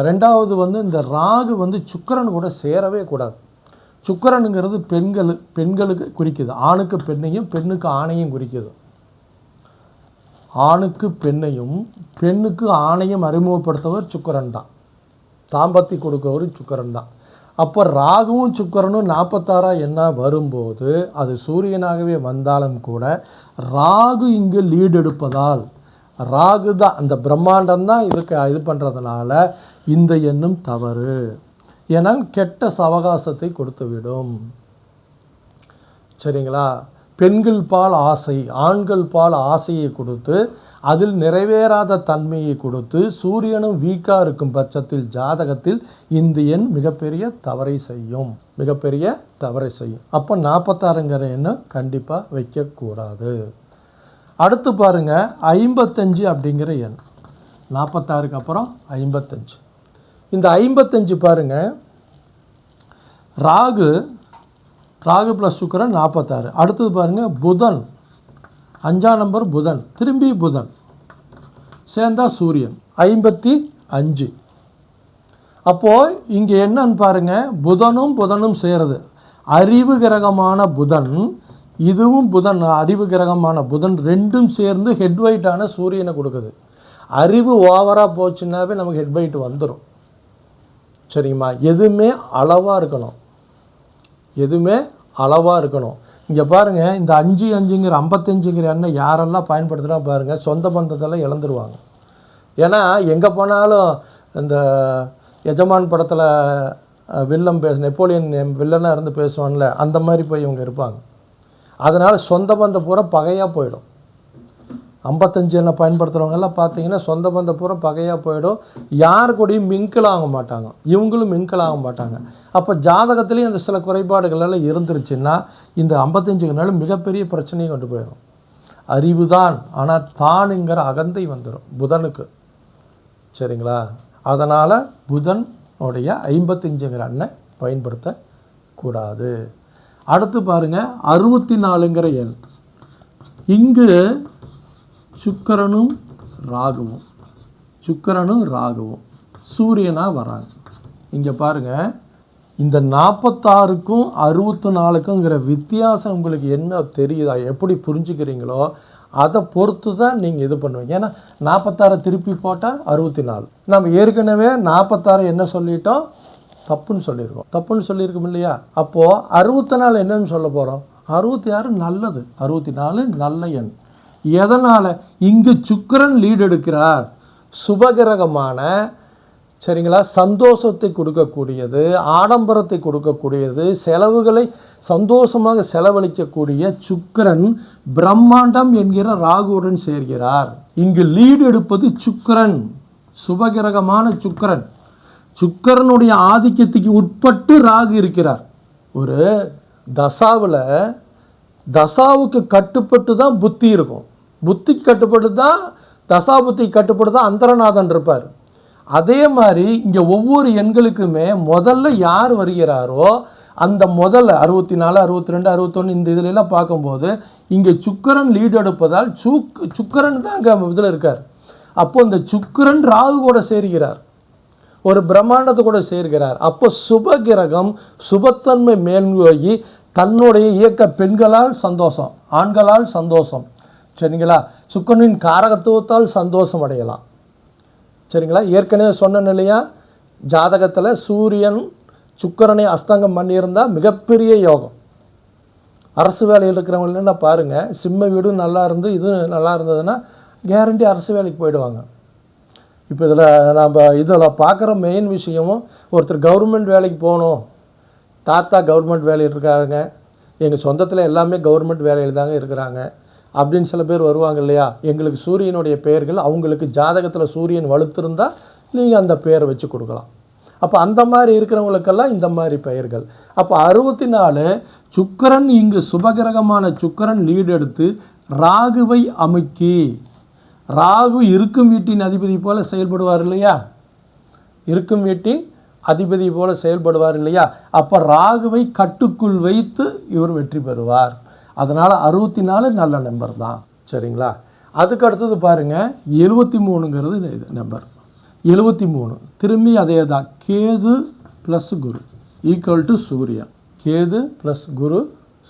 2வது இந்த ராகு சுக்கிரன் கூட சேரவே கூடாது. சுக்கிரனுங்கிறது பெண்களுக்கு குறிக்குது. ஆணுக்கு பெண்ணையும் பெண்ணுக்கு ஆணையும் குறிக்குது. ஆணுக்கு பெண்ணையும் பெண்ணுக்கு ஆணையும் அறிமுகப்படுத்தவர் சுக்கிரன் தான். தாம்பத்தி கொடுக்கவர் சுக்கிரன் தான். அப்போ ராகுவும் சுக்கிரனும் 46 என்ன வரும்போது அது சூரியனாகவே வந்தாலும் கூட ராகு இங்கு லீடு எடுப்பதால், ராகு தான் அந்த பிரம்மாண்டம் தான் இதுக்கு இது பண்ணுறதுனால இந்த எண்ணும் தவறு. ஏன்னால் கெட்ட சவகாசத்தை கொடுத்து விடும். சரிங்களா? பெண்கள் பால் ஆசை, ஆண்கள் பால் ஆசையை கொடுத்து அதில் நிறைவேறாத தன்மையை கொடுத்து சூரியனும் வீக்காக இருக்கும் பட்சத்தில் ஜாதகத்தில் இந்த எண் மிகப்பெரிய தவறை செய்யும், மிகப்பெரிய தவறை செய்யும். அப்போ 46ங்கிற எண்ணம் கண்டிப்பாக வைக்கக்கூடாது. அடுத்து பாருங்கள், 55 அப்படிங்கிற எண். 46க்கு அப்புறம் 55. இந்த 55 பாருங்கள், ராகு ப்ளஸ் சுக்கிரன் 46. அடுத்தது பாருங்கள், புதன் 5ஆம் நம்பர் புதன், திரும்பி புதன் சேர்ந்தா சூரியன் 55. அப்போது இங்கே என்னன்னு பாருங்கள், புதனும் சேருது. அறிவு கிரகமான புதன் இதுவும் புதன், அறிவு கிரகமான புதன் ரெண்டும் சேர்ந்து ஹெட்வைட்டான சூரியனை கொடுக்குது. அறிவு ஓவராக போச்சுன்னாவே நமக்கு ஹெட்வைட் வந்துடும். சரிங்கம்மா, எதுவுமே அளவாக இருக்கணும், எதுவுமே அளவாக இருக்கணும். இங்கே பாருங்கள், இந்த 5 55ங்கிற எண்ணெய் யாரெல்லாம் பயன்படுத்துகிறா பாருங்கள், சொந்த பந்தத்தெல்லாம் இழந்துருவாங்க. ஏன்னா எங்கே போனாலும் இந்த எஜமான் படத்தில் வில்லன் நெப்போலியன் வில்லனாக இருந்து பேசுவான்ல, அந்த மாதிரி போய் இவங்க இருப்பாங்க. அதனால் சொந்த பந்த பூரா பகையாக போயிடும். 55 எண்ணெய் பயன்படுத்துகிறவங்கெல்லாம் பார்த்தீங்கன்னா சொந்த பந்த பூரா பகையாக போயிடும். யார் கூடயும் மிங்கிள் ஆக மாட்டாங்க, இவங்களும் மிங்கிள் ஆக மாட்டாங்க. அப்போ ஜாதகத்துலேயும் அந்த சில குறைபாடுகள் எல்லாம் இருந்துருச்சுன்னா இந்த 55 மிகப்பெரிய பிரச்சனையை கொண்டு போயிடும். அறிவு தான், ஆனால் தானுங்கிற அகந்தை வந்துடும் புதனுக்கு. சரிங்களா, அதனால் புதனுடைய 55ங்கிற எண்ணெய் பயன்படுத்தக்கூடாது. அடுத்து பாருங்கள் 64ங்கிற எண். இங்கு சுக்கிரனும் ராகுவும் சூரியனாக வராங்க. இங்கே பாருங்கள், இந்த 46க்கும் 64க்குங்கிற வித்தியாசம் உங்களுக்கு என்ன தெரியுதா, எப்படி புரிஞ்சுக்கிறீங்களோ அதை பொறுத்து தான் நீங்கள் இது பண்ணுவீங்க. ஏன்னா 46 திருப்பி போட்டால் 64. நம்ம ஏற்கனவே 46 என்ன சொல்லிட்டோம், தப்புன்னு சொல்லியிருக்கோம் இல்லையா. அப்போது 64 என்னன்னு சொல்ல போகிறோம், 66 நல்லது, 64 நல்ல எண். எதனால், இங்கு சுக்கிரன் லீடு எடுக்கிறார், சுபகிரகமான, சரிங்களா, சந்தோஷத்தை கொடுக்கக்கூடியது, ஆடம்பரத்தை கொடுக்கக்கூடியது, செலவுகளை சந்தோஷமாக செலவழிக்கக்கூடிய சுக்கிரன் பிரம்மாண்டம் என்கிற ராகுவுடன் சேர்கிறார். இங்கு லீடு எடுப்பது சுக்கிரன், சுபகிரகமான சுக்கிரன். சுக்கிரனுடைய ஆதிக்கத்துக்கு உட்பட்டு ராகு இருக்கிறார். ஒரு தசாவுக்கு கட்டுப்பட்டு தான் புத்தி இருக்கும், புத்திக்கு கட்டுப்பட்டு தான் தசாபுத்திக்கு கட்டுப்பட்டு தான் அந்தரநாதன் இருப்பார். அதே மாதிரி இங்கே ஒவ்வொரு எண்களுக்குமே முதல்ல யார் வருகிறாரோ அந்த முதல்ல 64 62 61 இந்த இதிலெல்லாம் பார்க்கும்போது இங்கே சுக்கிரன் லீடு எடுப்பதால் சுக்கிரன் தான் அங்கே இதில் இருக்கார். அப்போ இந்த சுக்கிரன் ராகு கூட சேர்கிறார், ஒரு பிரம்மாண்டத்தை கூட சேர்கிறார். அப்போ சுபகிரகம் சுபத்தன்மை மேல்நோக்கி தன்னுடைய இயக்க பெண்களால் சந்தோஷம், ஆண்களால் சந்தோஷம், சரிங்களா, சுக்கிரனின் காரகத்துவத்தால் சந்தோஷம் அடையலாம். சரிங்களா, ஏற்கனவே சொன்ன நிலையா ஜாதகத்தில் சூரியன் சுக்கிரனை அஸ்தங்கம் பண்ணியிருந்தால் மிகப்பெரிய யோகம். அரசு வேலையில் இருக்கிறவங்கன்னா பாருங்கள், சிம்ம வீடும் நல்லா இருந்து இது நல்லா இருந்ததுன்னா கேரண்டி அரசு வேலைக்கு போயிடுவாங்க. இப்போ இதில் பார்க்குற மெயின் விஷயமும், ஒருத்தர் கவர்மெண்ட் வேலைக்கு போகணும், தாத்தா கவர்மெண்ட் வேலையில் இருக்காங்க, எங்கள் சொந்தத்தில் எல்லாமே கவர்மெண்ட் வேலையில் தாங்க இருக்கிறாங்க அப்படின்னு சில பேர் வருவாங்க இல்லையா. எங்களுக்கு சூரியனுடைய பெயர்கள், அவங்களுக்கு ஜாதகத்தில் சூரியன் வலுத்திருந்தால் நீங்கள் அந்த பெயரை வச்சு கொடுக்கலாம். அப்போ அந்த மாதிரி இருக்கிறவங்களுக்கெல்லாம் இந்த மாதிரி பெயர்கள். அப்போ 64 சுக்கிரன், இங்கு சுபகிரகமான சுக்கிரன் லீடு எடுத்து ராகுவை அமுக்கி, ராகு இருக்கும் வீட்டின் அதிபதி போல செயல்படுவார் இல்லையா, இருக்கும் வீட்டின் அதிபதி போல செயல்படுவார் இல்லையா. அப்போ ராகுவை கட்டுக்குள் வைத்து இவர் வெற்றி பெறுவார். அதனால் 64 நல்ல நம்பர் தான். சரிங்களா, அதுக்கு அடுத்தது பாருங்கள் 73ங்கிறது இது நம்பர். 73 திரும்பி அதே தான், Ketu plus Guru equal to சூரியன், கேது ப்ளஸ் குரு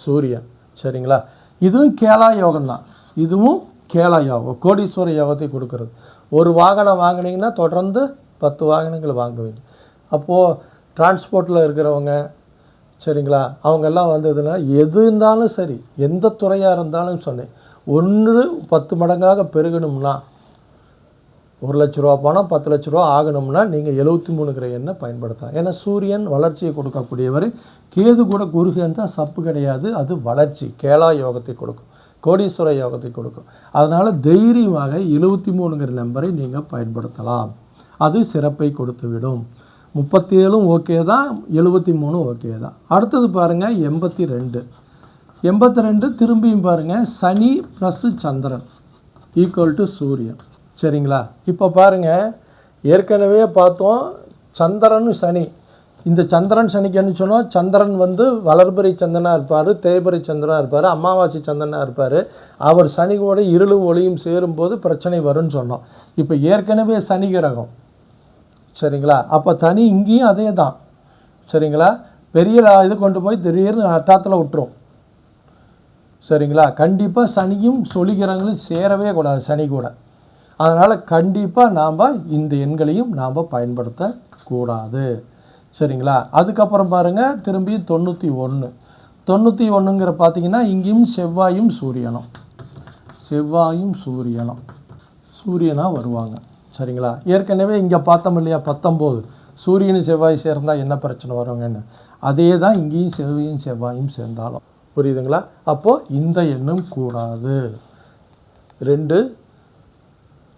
சூரியன். சரிங்களா, இதுவும் கேலா யோகம் தான், இதுவும் கேலா யோகம், கோடீஸ்வர யோகத்தை கொடுக்கறது. ஒரு வாகனம் வாங்கினீங்கன்னா தொடர்ந்து 10 வாகனங்கள் வாங்குவீங்க. அப்போது டிரான்ஸ்போர்ட்டில் இருக்கிறவங்க, சரிங்களா, அவங்கெல்லாம் வந்ததுன்னா எது இருந்தாலும் சரி, எந்த துறையாக இருந்தாலும் சொன்னேன், 10 மடங்காக பெருகணும்னா 1 லட்ச ரூபா பணம் 10 லட்ச ரூபா ஆகணும்னா நீங்கள் 73ங்கிற எண்ணெய் பயன்படுத்தலாம். ஏன்னா சூரியன் வளர்ச்சியை கொடுக்கக்கூடியவர், கேது கூட குருகன் தான், சப்பு கிடையாது, அது வளர்ச்சி, கேலா யோகத்தை கொடுக்கும், கோடீஸ்வர யோகத்தை கொடுக்கும். அதனால் தைரியமாக 73ங்கிற நம்பரை நீங்கள் பயன்படுத்தலாம், அது சிறப்பை கொடுத்துவிடும். 37 ஓகே தான், 73 ஓகே தான். அடுத்தது பாருங்கள் 82 திரும்பியும் பாருங்கள், சனி ப்ளஸ் சந்திரன் ஈக்குவல் டு சூரியன். சரிங்களா, இப்போ பாருங்கள் ஏற்கனவே பார்த்தோம் சந்திரன் சனி. இந்த சந்திரன் சனிக்கு என்ன சொன்னோம், சந்திரன் வளர்பிறை சந்திரனாக இருப்பார், தேய்பிறை சந்திரனாக இருப்பார், அமாவாசை சந்திரனாக இருப்பார். அவர் சனி கூட இருளும் ஒளியும் சேரும்போது பிரச்சனை வரும்னு சொன்னோம். இப்போ ஏற்கனவே சனி கிரகம், சரிங்களா, அப்போ தனி இங்கேயும் அதே தான். சரிங்களா, பெரிய இது கொண்டு போய் திடீர்னு அட்டாத்தில் விட்டுரும். சரிங்களா? கண்டிப்பாக சனியும் சொல்லிக்கிறவங்களும் சேரவே கூடாது சனி கூட. அதனால் கண்டிப்பாக நாம் இந்த எண்களையும் நாம் பயன்படுத்தக்கூடாது. சரிங்களா? அதுக்கப்புறம் பாருங்கள், திரும்பி 91. 91ங்கிற பார்த்தீங்கன்னா இங்கேயும் செவ்வாயும் சூரியனும் சூரியனாக வருவாங்க. சரிங்களா? ஏற்கனவே இங்கே பார்த்தோம் இல்லையா 19 சூரியனும் செவ்வாய் சேர்ந்தால் என்ன பிரச்சனை வருவாங்கன்னு, அதே தான் இங்கேயும் செவ்வாயும் சேர்ந்தாலும். புரியுதுங்களா? அப்போது இந்த எண்ணும் கூடாது. 2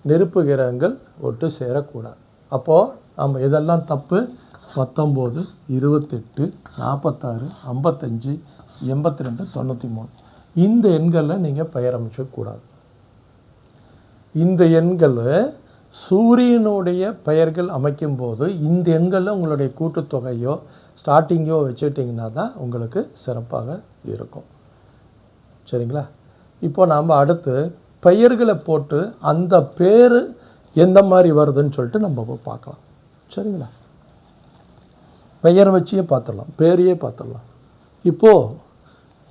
நெருப்பு கிரகங்கள் ஒட்டு சேரக்கூடாது. அப்போது நம்ம இதெல்லாம் தப்பு. 19, 28, 46, 55, 82, 93 இந்த எண்களில் நீங்கள் பெயர் அமைச்சக்கூடாது. இந்த எண்கள் சூரியனுடைய பெயர்கள் அமைக்கும்போது இந்த எண்களில் உங்களுடைய கூட்டுத்தொகையோ ஸ்டார்டிங்கோ வச்சுட்டிங்கன்னா தான் உங்களுக்கு சிறப்பாக இருக்கும். சரிங்களா? இப்போ நாம் அடுத்து பெயர்களை போட்டு அந்த பேர் எந்த மாதிரி வருதுன்னு சொல்லிட்டு நம்ம பார்க்கலாம். சரிங்களா? பெயர் வச்சியே பார்த்துடலாம், பேரையே பார்த்துடலாம். இப்போது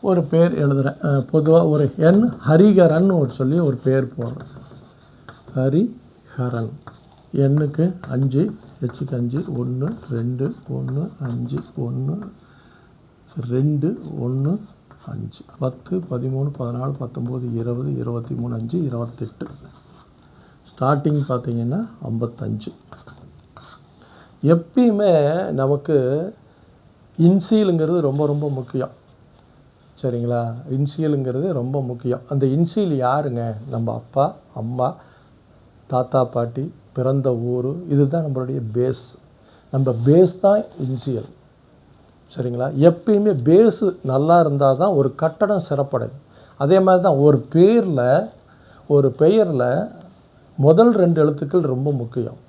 ஒரு பேர் எழுதுகிறேன். பொதுவாக ஒரு என் ஹரிஹரன் சொல்லி ஒரு பேர் போடுறேன். ஹரிஹரன். எண்ணுக்கு 5, ஹெச்சுக்கு 5, 1, 2, 1, 5, 1, 2, 1, 5, 10, 13, 14, 19, 20, 23, 5, 28. ஸ்டார்டிங் பார்த்தீங்கன்னா 55. எப்பயுமே நமக்கு இன்சியலுங்கிறது ரொம்ப ரொம்ப முக்கியம். சரிங்களா? இன்சியலுங்கிறது ரொம்ப முக்கியம். அந்த இன்சியல் யாருங்க? நம்ம அப்பா, அம்மா, தாத்தா, பாட்டி, பிறந்த ஊர், இதுதான் நம்மளுடைய பேஸ். நம்ம பேஸ் தான் இன்சியல். சரிங்களா? எப்பயுமே பேஸு நல்லா இருந்தால் தான் ஒரு கட்டடம் சிறப்படையும். அதே மாதிரி தான் ஒரு பெயரில் முதல் 2 எழுத்துக்கள் ரொம்ப முக்கியம்.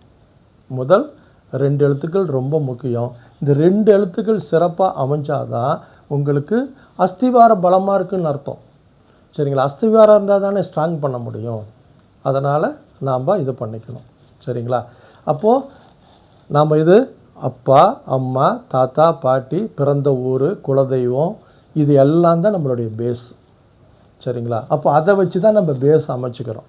முதல் 2 எழுத்துக்கள் ரொம்ப முக்கியம். இந்த 2 எழுத்துக்கள் சிறப்பாக அமைஞ்சாதான் உங்களுக்கு அஸ்திவாரம் பலமாக இருக்குதுன்னு அர்த்தம். சரிங்களா? அஸ்திவாரம் இருந்தால் தானே ஸ்ட்ராங் பண்ண முடியும். அதனால் நாம் இது பண்ணிக்கணும். சரிங்களா? அப்போது நாம் இது அப்பா, அம்மா, தாத்தா, பாட்டி, பிறந்த ஊர், குலதெய்வம், இது எல்லாம் தான் நம்மளுடைய பேஸ். சரிங்களா? அப்போ அதை வச்சு தான் நம்ம பேஸ் அமைச்சிக்கிறோம்.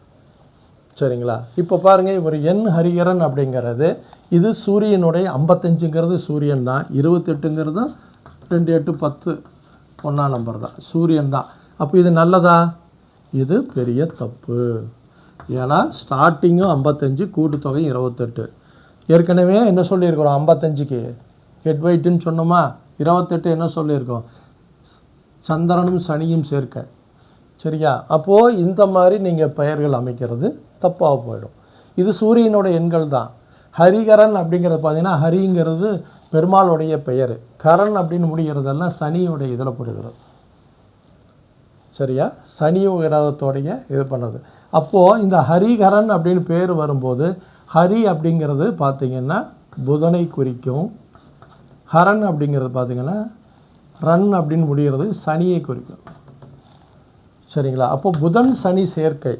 சரிங்களா? இப்போ பாருங்கள், இவர் என் ஹரிஹரன் அப்படிங்கிறது இது சூரியனுடைய 55ங்கிறது சூரியன் தான், 28ங்கிறது 2, 8, 10 ஒன்றாம் நம்பர் தான், சூரியன் தான். அப்போ இது நல்லதா? இது பெரிய தப்பு. ஏன்னா ஸ்டார்டிங்கும் 55, கூட்டுத்தொகை 28. ஏற்கனவே என்ன சொல்லியிருக்கிறோம்? 55க்கு ஹெட் வெயிட்டுன்னு சொன்னோமா? 28 என்ன சொல்லியிருக்கோம்? சந்திரனும் சனியும் சேர்க்க. சரியா? அப்போது இந்த மாதிரி நீங்கள் பெயர்கள் அமைக்கிறது தப்பாக போயிடும். இது சூரியனோட எண்கள் தான். ஹரிகரன் அப்படிங்கிறது பார்த்தீங்கன்னா, ஹரிங்கிறது பெருமாளுடைய பெயர், கரண் அப்படின்னு முடிகிறதெல்லாம் சனியோடைய இதில் போடுகிறது. சரியா? சனி கிரகத்தோடைய இது பண்ணுறது. அப்போது இந்த ஹரிஹரன் அப்படின்னு பேர் வரும்போது, ஹரி அப்படிங்கிறது பார்த்திங்கன்னா புதனை குறிக்கும், ஹரன் அப்படிங்கிறது பார்த்திங்கன்னா ரன் அப்படின்னு முடிகிறது சனியை குறிக்கும். சரிங்களா? அப்போ புதன் சனி சேர்க்கை.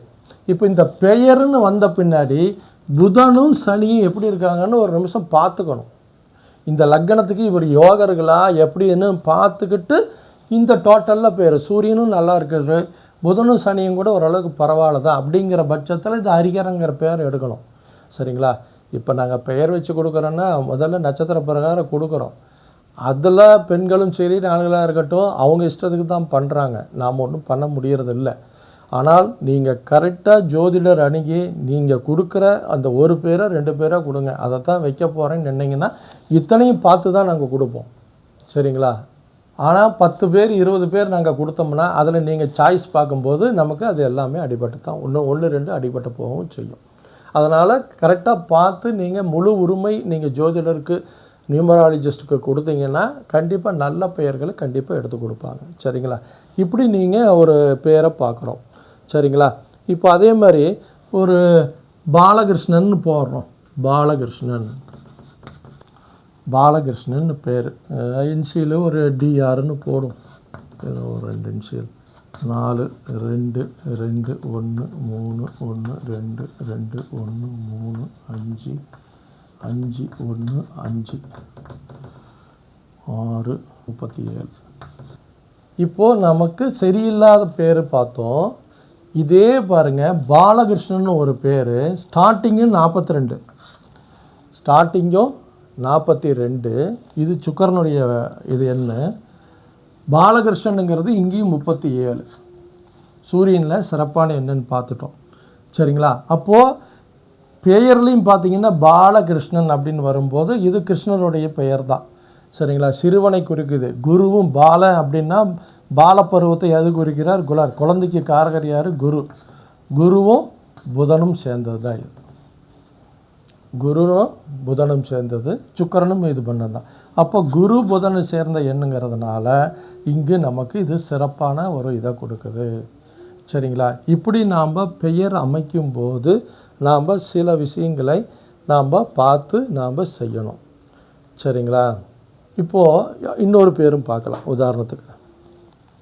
இப்போ இந்த பெயர்னு வந்த பின்னாடி புதனும் சனியும் எப்படி இருக்காங்கன்னு ஒரு நிமிஷம் பார்த்துக்கணும். இந்த லக்னத்துக்கு இவர் யோகர்களா எப்படின்னு பார்த்துக்கிட்டு இந்த டோட்டலில் பேர் சூரியனும் நல்லா இருக்குது, புதனும் சனியும் கூட ஓரளவுக்கு பரவாயில்ல தான் அப்படிங்கிற பட்சத்தில் இது ஹரிஹரங்கிற பேர் எடுக்கணும். சரிங்களா? இப்போ நாங்கள் பெயர் வச்சு கொடுக்குறோன்னா முதல்ல நட்சத்திர பிரகாரம் கொடுக்குறோம். அதில் பெண்களும் சரி ஆண்களாக இருக்கட்டும் அவங்க இஷ்டத்துக்கு தான் பண்ணுறாங்க, நாம் ஒன்றும் பண்ண முடியறது இல்லை. ஆனால் நீங்கள் கரெக்டாக ஜோதிடர் அணுகி நீங்கள் கொடுக்குற அந்த ஒரு பேரை 2 பேரை கொடுங்க. அதை தான் வைக்க போகிறேன்னு நின்னீங்கன்னா இத்தனையும் பார்த்து தான் நாங்கள் கொடுப்போம். சரிங்களா? ஆனால் 10 பேர் 20 பேர் நாங்கள் கொடுத்தோம்னா அதில் நீங்கள் சாய்ஸ் பார்க்கும்போது நமக்கு அது எல்லாமே அடிபட்டு தான் 1 2 அடிபட்டு போகவும் செய்யும். அதனால் கரெக்டாக பார்த்து நீங்கள் முழு உரிமை நீங்கள் ஜோதிடருக்கு நியூமராலஜிஸ்ட்டுக்கு கொடுத்தீங்கன்னா கண்டிப்பாக நல்ல பெயர்களை கண்டிப்பாக எடுத்து கொடுப்பாங்க. சரிங்களா? இப்படி நீங்கள் ஒரு பேரை பார்க்குறோம். சரிங்களா? இப்போ அதே மாதிரி ஒரு பாலகிருஷ்ணன் போடுறோம். பாலகிருஷ்ணன் பேர் இன்சியல் ஒரு டிஆர்னு போடும். ஒரு 2 இன்சியல் 4 2 2 1 3 1 2 2 1 3 5 5 1 5 6 37. இப்போது நமக்கு சரியில்லாத பேர் பார்த்தோம். இதே பாருங்கள், பாலகிருஷ்ணன் ஒரு பேர், ஸ்டார்டிங்கும் 42, ஸ்டார்டிங்கும் 42. இது சுக்கரனுடைய இது என்ன, பாலகிருஷ்ணனுங்கிறது இங்கேயும் 37. சூரியனில் சிறப்பான என்னன்னு பார்த்துட்டோம். சரிங்களா? அப்போது பெயர்லையும் பார்த்தீங்கன்னா பாலகிருஷ்ணன் அப்படின்னு வரும்போது இது கிருஷ்ணனுடைய பெயர் தான். சரிங்களா? சிறுவனை குறிக்குது. குருவும் பால அப்படின்னா பாலப்பருவத்தை எது குறிக்கிறார்? குழந்தைக்கு காரகர் யார்? குரு. குருவும் புதனும் சேர்ந்தது தான் இது. குருவும் புதனும் சேர்ந்தது, சுக்கிரனும் இது பண்ணதான். அப்போ குரு புதனை சேர்ந்த எண்ணுங்கிறதுனால இங்கு நமக்கு இது சிறப்பான ஒரு இதை கொடுக்குது. சரிங்களா? இப்படி நாம் பெயர் அமைக்கும் போது நாம் சில விஷயங்களை நாம் பார்த்து நாம் செய்யணும். சரிங்களா? இப்போது இன்னொரு பேரும் பார்க்கலாம். உதாரணத்துக்கு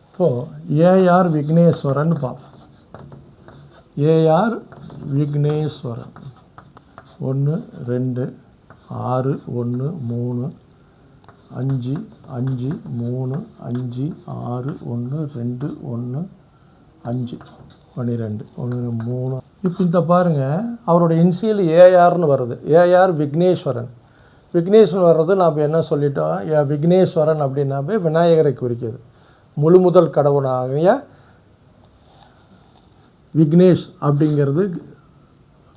இப்போது ஏஆர் விக்னேஸ்வரன் பார்ப்போம். ஏஆர் விக்னேஸ்வரன் 1 2 6 1 3 5 5 3 5 6 1 2 1 5 12 1 3. இப்போ இந்த பாருங்கள், அவரோட இன்சியல் ஏஆர்னு வருது. ஏஆர் விக்னேஸ்வரன். விக்னேஸ்வரன் வர்றது நாம் என்ன சொல்லிட்டோம்? விக்னேஸ்வரன் அப்படின்னாவே விநாயகரை குறிக்கிறது. முழு முதல் கடவுளாகிய விக்னேஷ் அப்படிங்கிறது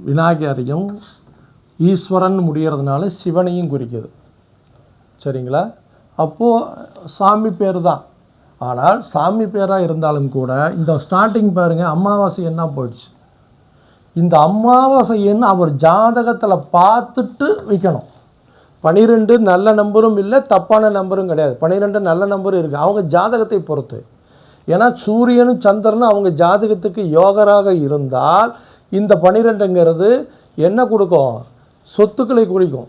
விநாயகரையும், ஈஸ்வரன் முடிகிறதுனால சிவனையும் குறிக்குது. சரிங்களா? அப்போது சாமி பேர் தான். ஆனால் சாமி பேராக இருந்தாலும் கூட இந்த ஸ்டார்டிங் பாருங்கள், அமாவாசை என்ன போயிடுச்சு. இந்த அமாவாசை எண் அவர் ஜாதகத்தில் பார்த்துட்டு வைக்கணும். 12 நல்ல நம்பரும் இல்லை, தப்பான நம்பரும் கிடையாது. 12 நல்ல நம்பரும் இருக்குது, அவங்க ஜாதகத்தை பொறுத்து. ஏன்னா சூரியனும் சந்திரனும் அவங்க ஜாதகத்துக்கு யோகராக இருந்தால் இந்த 12ங்கிறது என்ன கொடுக்கும்? சொத்துக்களை குறிக்கும்.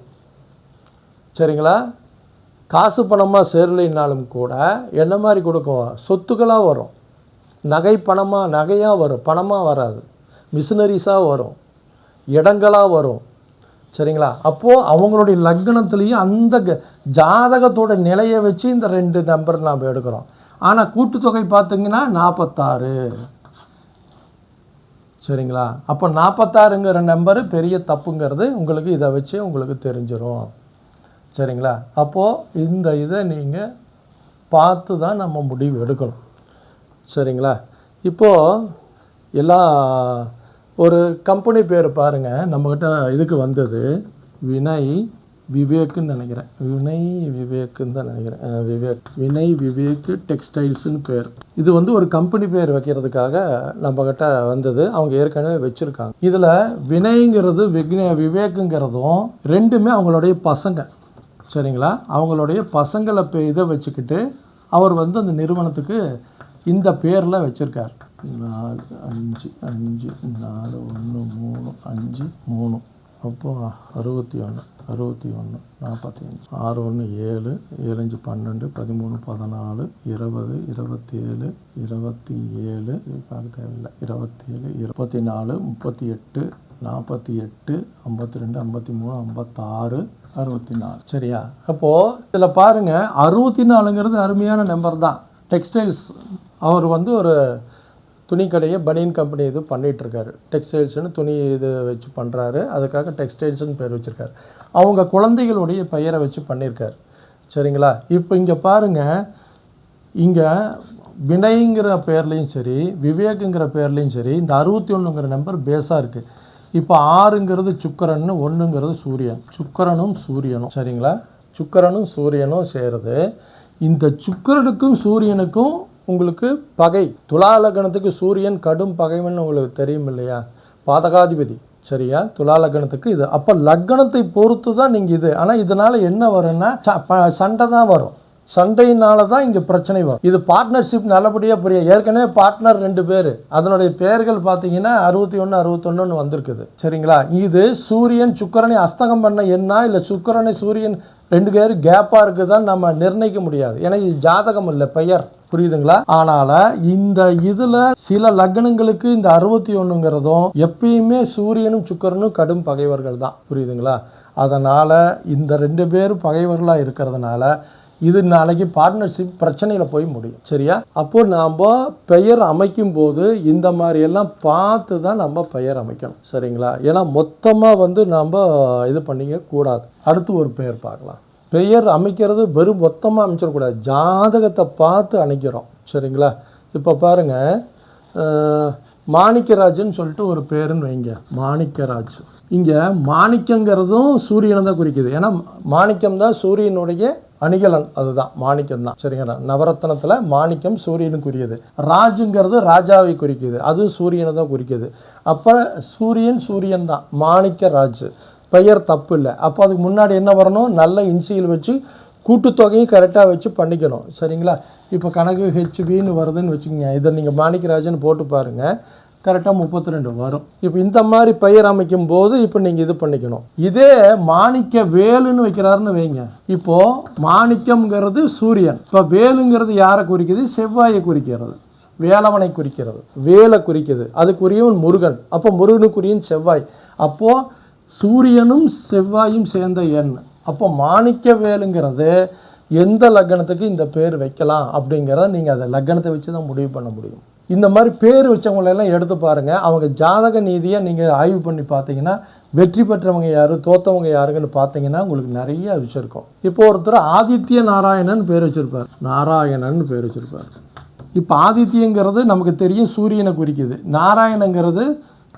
சரிங்களா? காசு பணமாக சேரலைனாலும் கூட என்ன மாதிரி கொடுக்கும்? சொத்துக்களாக வரும். நகை பணமாக நகையாக வரும், பணமாக வராது. மிஷினரிஸாக வரும், இடங்களாக வரும். சரிங்களா? அப்போது அவங்களுடைய லக்னத்துலேயும் அந்த ஜாதகத்தோட நிலையை வச்சு இந்த 2 நம்பர் நாம் எடுக்கிறோம். ஆனால் கூட்டுத்தொகை பார்த்திங்கன்னா 46. சரிங்களா? அப்போ 46ங்கிற நம்பரு பெரிய தப்புங்கிறது உங்களுக்கு இதை வச்சு உங்களுக்கு தெரிஞ்சிடும். சரிங்களா? அப்போது இந்த இதை நீங்கள் பார்த்து தான் நம்ம முடிவு எடுக்கணும். சரிங்களா? இப்போது எல்லாம் ஒரு கம்பெனி பேர் பாருங்கள், நம்மக்கிட்ட இதுக்கு வந்தது வினய் விவேக்குன்னு நினைக்கிறேன். வினய் விவேக்குன்னு தான் நினைக்கிறேன். வினய் விவேக் டெக்ஸ்டைல்ஸுன்னு பேர். இது வந்து ஒரு கம்பெனி பேர் வைக்கிறதுக்காக நம்மக்கிட்ட வந்தது. அவங்க ஏற்கனவே வச்சுருக்காங்க. இதில் வினய்ங்கிறது விவேக்குங்கிறதும் ரெண்டுமே அவங்களுடைய பசங்க. சரிங்களா? அவங்களுடைய பசங்களை இதை வச்சுக்கிட்டு அவர் வந்து அந்த நிறுவனத்துக்கு இந்த பேரில் வச்சுருக்கார். 4 5 5 4 1 3 5 3. அப்போது 61 61 45 6 1 7 7 5 12 13 14 20 27 27 தேவையில்லை 27 24 38 48 52 53 56 64. சரியா? அப்போது இதில் பாருங்கள், 64ங்கிறது அருமையான நம்பர் தான். டெக்ஸ்டைல்ஸ் அவர் வந்து ஒரு துணிக்கடையை பனியன் கம்பெனி இது பண்ணிகிட்ருக்காரு. டெக்ஸ்டைல்ஸ்னு துணி இது வச்சு பண்ணுறாரு. அதுக்காக டெக்ஸ்டைல்ஸ்னு பேர் வச்சுருக்காரு. அவங்க குழந்தைகளுடைய பெயரை வச்சு பண்ணியிருக்காரு. சரிங்களா? இப்போ இங்கே பாருங்கள், இங்கே வினய்ங்கிற பேர்லேயும் சரி, விவேக்குங்கிற பேர்லேயும் சரி, இந்த 61ங்கிற நம்பர் பேஸாக இருக்குது. இப்போ 6ங்கிறது சுக்கிரன், 1ங்கிறது சூரியன். சுக்கிரனும் சூரியனும். சரிங்களா? சுக்கிரனும் சூரியனும் சேருது. இந்த சுக்கிரனுக்கும் சூரியனுக்கும் உங்களுக்கு பகை. துலா லக்னத்துக்கு சூரியன் கடும் பகைவன் உங்களுக்கு தெரியும் இல்லையா? பாதகாதிபதி. சரியா? துலா லக்னத்துக்கு இது. அப்போ லக்னத்தை பொறுத்து தான் நீங்கள் இது. ஆனால் இதனால் என்ன வரும்னா சண்டை தான் வரும். சண்டையினால தான் இங்கே பிரச்சனை வரும். இது பார்ட்னர்ஷிப் நல்லபடியாக புரியும். ஏற்கனவே பார்ட்னர் 2 பேர், அதனுடைய பெயர்கள் பார்த்தீங்கன்னா 61 61ன்னு வந்திருக்குது. சரிங்களா? இது சூரியன் சுக்கிரனை அஸ்தகம் பண்ண எண்ணா இல்லை சுக்கிரனை சூரியன் 2 பேர் கேப்பாக இருக்குதான் நம்ம நிர்ணயிக்க முடியாது. ஏன்னா இது ஜாதகம் இல்லை, பெயர். புரியுதுங்களா? அதனால இந்த இதில் சில லக்னங்களுக்கு இந்த 61ங்கிறதும் எப்பயுமே சூரியனும் சுக்கிரனும் கடும் பகைவர்கள் தான். புரியுதுங்களா? அதனால் இந்த 2 பேரும் பகைவர்களாக இருக்கிறதுனால இது நாளைக்கு பார்ட்னர்ஷிப் பிரச்சனையில் போய் முடியும். சரியா? அப்போது நாம் பெயர் அமைக்கும் போது இந்த மாதிரியெல்லாம் பார்த்து தான் நம்ம பெயர் அமைக்கணும். சரிங்களா? ஏன்னா மொத்தமாக நாம் இது பண்ணிக்க கூடாது. அடுத்து ஒரு பெயர் பார்க்கலாம். பெயர் அமைக்கிறது வெறும் மொத்தமாக அமைச்சிடக்கூடாது, ஜாதகத்தை பார்த்து அணைக்கிறோம். சரிங்களா? இப்போ பாருங்கள், மாணிக்கராஜுன்னு சொல்லிட்டு ஒரு பேருன்னு வைங்க. மாணிக்கராஜ். இங்கே மாணிக்கங்கிறதும் சூரியனை தான் குறிக்குது. ஏன்னா மாணிக்கம் தான் சூரியனுடைய அணிகலன், அதுதான் மாணிக்கம் தான். சரிங்களா? நவரத்னத்தில் மாணிக்கம் சூரியனுக்குரியது. ராஜுங்கிறது ராஜாவை குறிக்குது, அது சூரியனை தான் குறிக்குது. அப்போ சூரியன் தான். மாணிக்க ராஜ் பெயர் தப்பு இல்லை. அப்போ அதுக்கு முன்னாடி என்ன வரணும்? நல்ல இன்சியல் வச்சு கூட்டுத்தொகையும் கரெக்டாக வச்சு பண்ணிக்கணும். சரிங்களா? இப்போ கணக்கு ஹெச்பின்னு வருதுன்னு வச்சுக்கோங்க. இதை நீங்கள் மாணிக்கராஜன் போட்டு பாருங்கள், கரெக்டாக 32 வரும். இப்போ இந்த மாதிரி பெயர் அமைக்கும் போது இப்போ நீங்கள் இது பண்ணிக்கணும். இதே மாணிக்க வேலுன்னு வைக்கிறாருன்னு வைங்க. இப்போது மாணிக்கம்ங்கிறது சூரியன், இப்போ வேலுங்கிறது யாரை குறிக்குது? செவ்வாயை குறிக்கிறது, வேலவனை குறிக்கிறது, வேலை குறிக்குது. அதுக்குரியவன் முருகன், அப்போ முருகனுக்குரியன் செவ்வாய். அப்போது சூரியனும் செவ்வாயும் சேர்ந்த எண். அப்போ மாணிக்க வேலுங்கிறது எந்த லக்னத்துக்கு இந்த பேர் வைக்கலாம் அப்படிங்கிறத நீங்கள் அதை லக்னத்தை வச்சு தான் முடிவு பண்ண முடியும். இந்த மாதிரி பேர் வச்சவங்களெல்லாம் எடுத்து பாருங்கள். அவங்க ஜாதக நீதியை நீங்கள் ஆய்வு பண்ணி பார்த்தீங்கன்னா வெற்றி பெற்றவங்க யார், தோற்றவங்க யாருன்னு பார்த்தீங்கன்னா உங்களுக்கு நிறைய விஷயம் இருக்கும். இப்போ ஒருத்தர் ஆதித்ய நாராயணன் பேர் வச்சுருப்பார், நாராயணன் பேர் வச்சுருப்பார். இப்போ ஆதித்யங்கிறது நமக்கு தெரியும் சூரியனை குறிக்குது, நாராயணங்கிறது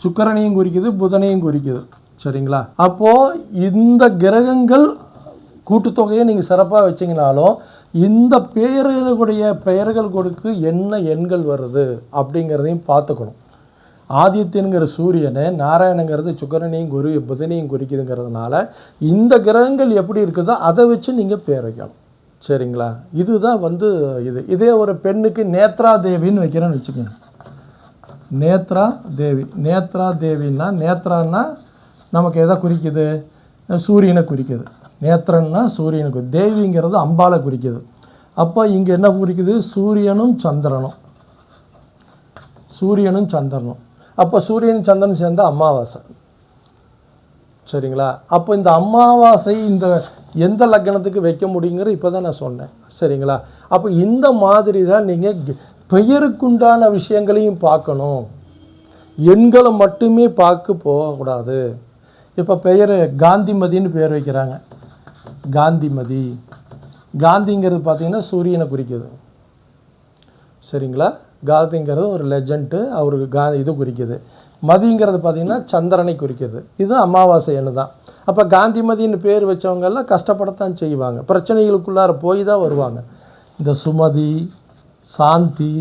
சுக்கிரனையும் குறிக்குது, புதனையும் குறிக்குது. சரிங்களா? அப்போது இந்த கிரகங்கள் கூட்டுத்தொகையை நீங்கள் சிறப்பாக வச்சிங்கனாலும் இந்த பேர்களுடைய பெயர்கள் கொடுக்கு என்ன எண்கள் வருது அப்படிங்கிறதையும் பார்த்துக்கணும். ஆதித்யனுங்கிற சூரியனை, நாராயணங்கிறது சுக்கிரனையும் புதனையும் குறிக்குதுங்கிறதுனால இந்த கிரகங்கள் எப்படி இருக்குதோ அதை வச்சு நீங்கள் பேர் வைக்கணும். சரிங்களா? இதுதான் இதே ஒரு பெண்ணுக்கு நேத்ரா தேவின்னு வைக்கிறேன்னு வச்சுக்கோங்க. நேத்ரா தேவி. நேத்ரா தேவின்னா, நேத்ரான்னா நமக்கு எதை குறிக்குது? சூரியனை குறிக்குது. நேத்திரன்னா சூரியனுக்கு, தேவிங்கிறது அம்பாலை குறிக்குது. அப்போ இங்கே என்ன குறிக்குது? சூரியனும் சந்திரனும். அப்போ சூரியனும் சந்திரனும் சேர்ந்த அமாவாசை. சரிங்களா? அப்போ இந்த அமாவாசை இந்த எந்த லக்னத்துக்கு வைக்க முடியுங்கிறது இப்போ தான் நான் சொன்னேன். சரிங்களா? அப்போ இந்த மாதிரி தான் நீங்கள் பெயருக்குண்டான விஷயங்களையும் பார்க்கணும், எண்களை மட்டுமே பார்க்க போகக்கூடாது. இப்போ பெயர் காந்திமதின்னு பேர் வைக்கிறாங்க. காந்திமதி, காந்திங்கிறது பார்த்திங்கன்னா சூரியனை குறிக்குது. சரிங்களா? காந்திங்கிறது ஒரு லெஜண்ட்டு, அவருக்கு இது குறிக்குது. மதிங்கிறது பார்த்திங்கன்னா சந்திரனை குறிக்குது. இது அமாவாசை எண்ணு தான். அப்போ காந்திமதின்னு பேர் வச்சவங்கெல்லாம் கஷ்டப்படத்தான் செய்வாங்க, பிரச்சனைகளுக்குள்ளார போய் தான் வருவாங்க. இந்த சுமதி, சாந்தி,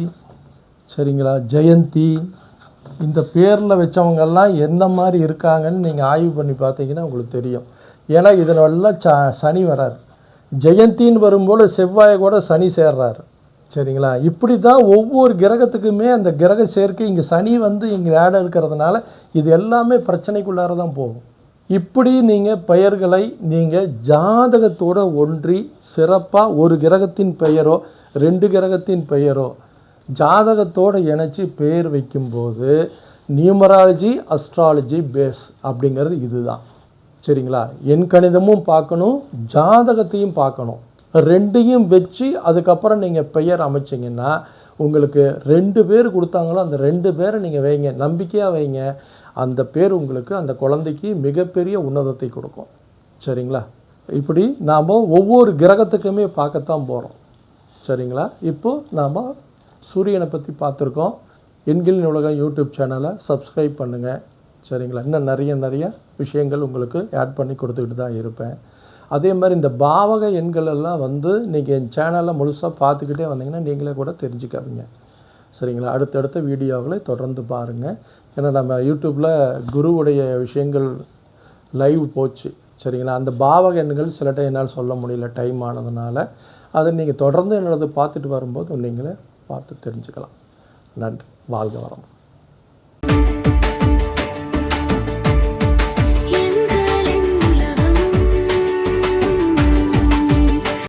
சரிங்களா, ஜெயந்தி, இந்த பேரில் வச்சவங்கெல்லாம் என்ன மாதிரி இருக்காங்கன்னு நீங்கள் ஆய்வு பண்ணி பார்த்தீங்கன்னா உங்களுக்கு தெரியும். ஏன்னா இதனெல்லாம் சனி வராரு. ஜெயந்தின்னு வரும்போது செவ்வாயை கூட சனி சேர்றாரு. சரிங்களா? இப்படி தான் ஒவ்வொரு கிரகத்துக்குமே அந்த கிரக சேர்க்கை, இங்கே சனி இங்கே ஆட இருக்கிறதுனால இது எல்லாமே பிரச்சனைக்குள்ளார தான் போகும். இப்படி நீங்கள் பெயர்களை நீங்கள் ஜாதகத்தோடு ஒன்றி சிறப்பாக ஒரு கிரகத்தின் பெயரோ 2 கிரகத்தின் பெயரோ ஜாதகத்தோடு இணைச்சி பெயர் வைக்கும்போது நியூமராலஜி, அஸ்ட்ராலஜி பேஸ் அப்படிங்கிறது இதுதான். சரிங்களா? எண் கணிதமும் பார்க்கணும், ஜாதகத்தையும் பார்க்கணும். 2யும் வச்சு அதுக்கப்புறம் நீங்கள் பெயர் அமைச்சிங்கன்னா உங்களுக்கு 2 பேர் கொடுத்தாங்களோ அந்த 2 பேரை நீங்கள் வைங்க, நம்பிக்கையாக வைங்க. அந்த பேர் உங்களுக்கு அந்த குழந்தைக்கு மிகப்பெரிய உன்னதத்தை கொடுக்கும். சரிங்களா? இப்படி நாம் ஒவ்வொரு கிரகத்துக்குமே பார்க்கத்தான் போகிறோம். சரிங்களா? இப்போது நாம் சூரியனை பற்றி பார்த்துருக்கோம். எண்களின் உலகம் யூடியூப் சேனலை சப்ஸ்கிரைப் பண்ணுங்கள். சரிங்களா? இன்னும் நிறைய விஷயங்கள் உங்களுக்கு ஆட் பண்ணி கொடுத்துக்கிட்டு தான் இருப்பேன். அதே மாதிரி இந்த பாவக எண்கள் எல்லாம் நீங்கள் என் சேனலில் முழுசாக பார்த்துக்கிட்டே வந்தீங்கன்னா நீங்களே கூட தெரிஞ்சுக்காதீங்க. சரிங்களா? அடுத்தடுத்த வீடியோக்களை தொடர்ந்து பாருங்கள். ஏன்னா நம்ம யூடியூப்பில் குருவுடைய விஷயங்கள் லைவ் போச்சு. சரிங்களா? அந்த பாவக எண்கள் சில டைம் என்னால் சொல்ல முடியல, டைம் ஆனதுனால. அதை நீங்கள் தொடர்ந்து என்னோடது பார்த்துட்டு வரும்போது நீங்களே பார்த்து தெரிஞ்சுக்கலாம். நன்றி. வாழ்க வளமுடன்.